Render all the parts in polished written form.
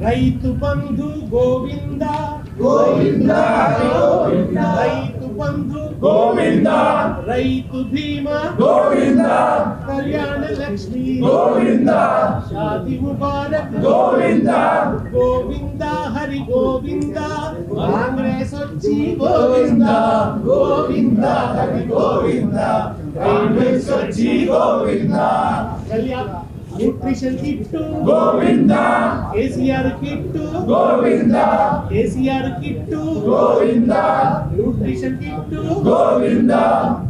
రైతు బంధు గోవింద గోవింద గోవింద రైతు బంధు గోవింద రైతు బీమా గోవింద కళ్యాణ లక్ష్మి గోవింద షాది ముబారక్ గోవింద గోవింద హరి గోవింద కాంగ్రెస్ వచ్చి గోవింద గోవింద హరి గోవింద కాంగ్రెస్ వచ్చి గోవింద కళ్యాణ nutrition kit Govinda KCR kit Govinda KCR kit Govinda nutrition kit Govinda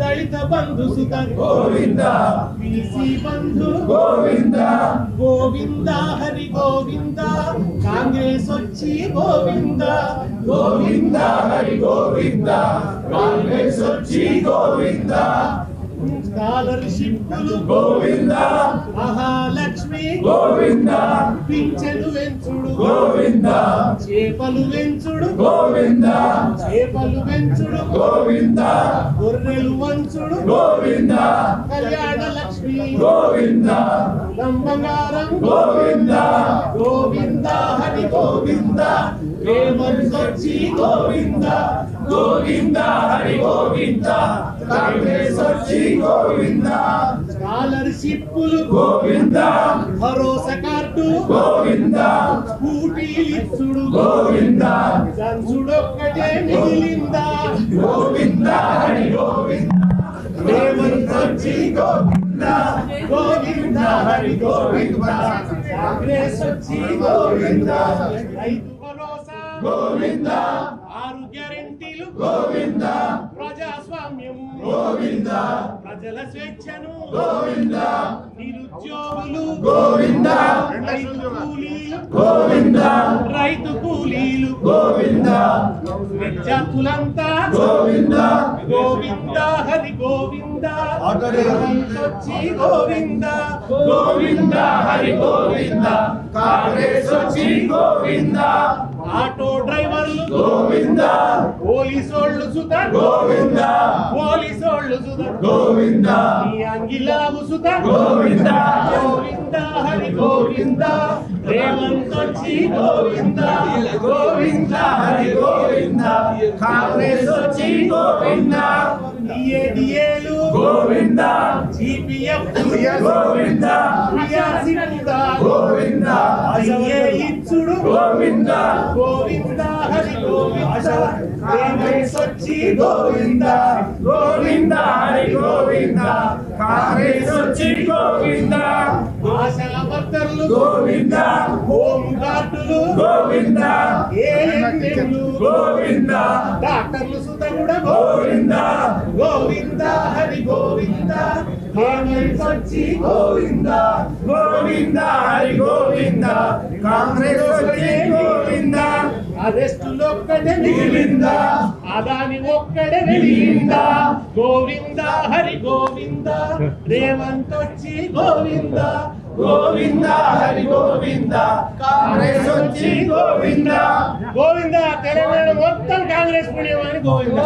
Dalit Bandhu సుత గోవింద బీసీ బంధు గోవింద గోవింద హరి గోవింద కాంగ్రెస్ వచ్చి గోవింద గోవింద హరి గోవింద కాంగ్రెస్ వచ్చి గోవింద స్కాలర్షిప్లు గోవింద మహాలక్ష్మి గోవింద పింఛను వెంచుడు గోవింద చేపలు వెంచుడు గోవింద చేపలు వెంచుడు గోవింద గొర్రెలు వంచుడు గోవింద కళ్యాణ లక్ష్మి గోవింద బంగారం గోవింద గోవింద హరి గోవింద రేవంతొచ్చి గోవింద గోవింద హరి గోవింద కాంగ్రెస్ వచ్చి గోవింద స్కాలర్షిప్లు గోవింద భరోసా కార్డు గోవింద స్కూటీలిచ్చుడు గోవింద సంచుడొక్కటే మిగిలిందా గోవింద హరి గోవింద రేవంతొచ్చి గోవింద గోవింద హరి గోవింద కాంగ్రెస్ వచ్చి గోవింద రైతు భరోసా గోవింద 6 గ్యారెంటీలు గోవింద ప్రజాస్వామ్యం గోవింద ప్రజల స్వేచ్ఛను గోవింద నిరుద్యోగులు గోవింద రైతు కూలీలు గోవింద రైతు కూలీలు గోవింద విద్యార్థులంతా గోవింద గోవింద హరి గోవింద వచ్చి గోవింద గోవింద హరి గోవింద కాంగ్రెస్ వచ్చి గోవింద ఆటో డ్రైవర్లు గోవింద పోలీసోళ్ళు సుత గోవింద పోలీసోళ్ళు సుత గోవింద ఈ అంగిలాగు సుత గోవింద గోవింద హరి గోవింద రేవంతొచ్చి గోవింద గోవింద హరి గోవింద కాంగ్రెస్ వచ్చి గోవింద డిఏలు గోవింద జీపీఎఫ్ గోవింద గోవింద ఇచ్చుడు గోవింద గోవింద హరి గోవింద వచ్చి గోవింద గోవింద హరి గోవింద కాంగ్రెస్ వచ్చి గోవింద ఆశల వర్కర్లు గోవింద హోమ్ గార్డులు గోవింద ఏఎన్ఎంలు గోవింద డాక్టర్లు సుత కూడా గోవింద గోవింద హరి గోవింద వచ్చి గోవింద గోవింద హరి గోవింద కాంగ్రెస్ వచ్చి గోవింద అరెస్టులు ఒక్కడే మిగిలిందా అదాని ఒక్కడే వెలిగిందా గోవింద హరి గోవింద రేవంతొచ్చి గోవింద గోవింద హరి గోవింద కాంగ్రెస్ వచ్చి గోవింద గోవింద తెలంగాణ మొత్తం కాంగ్రెస్ పుణ్యమని గోవింద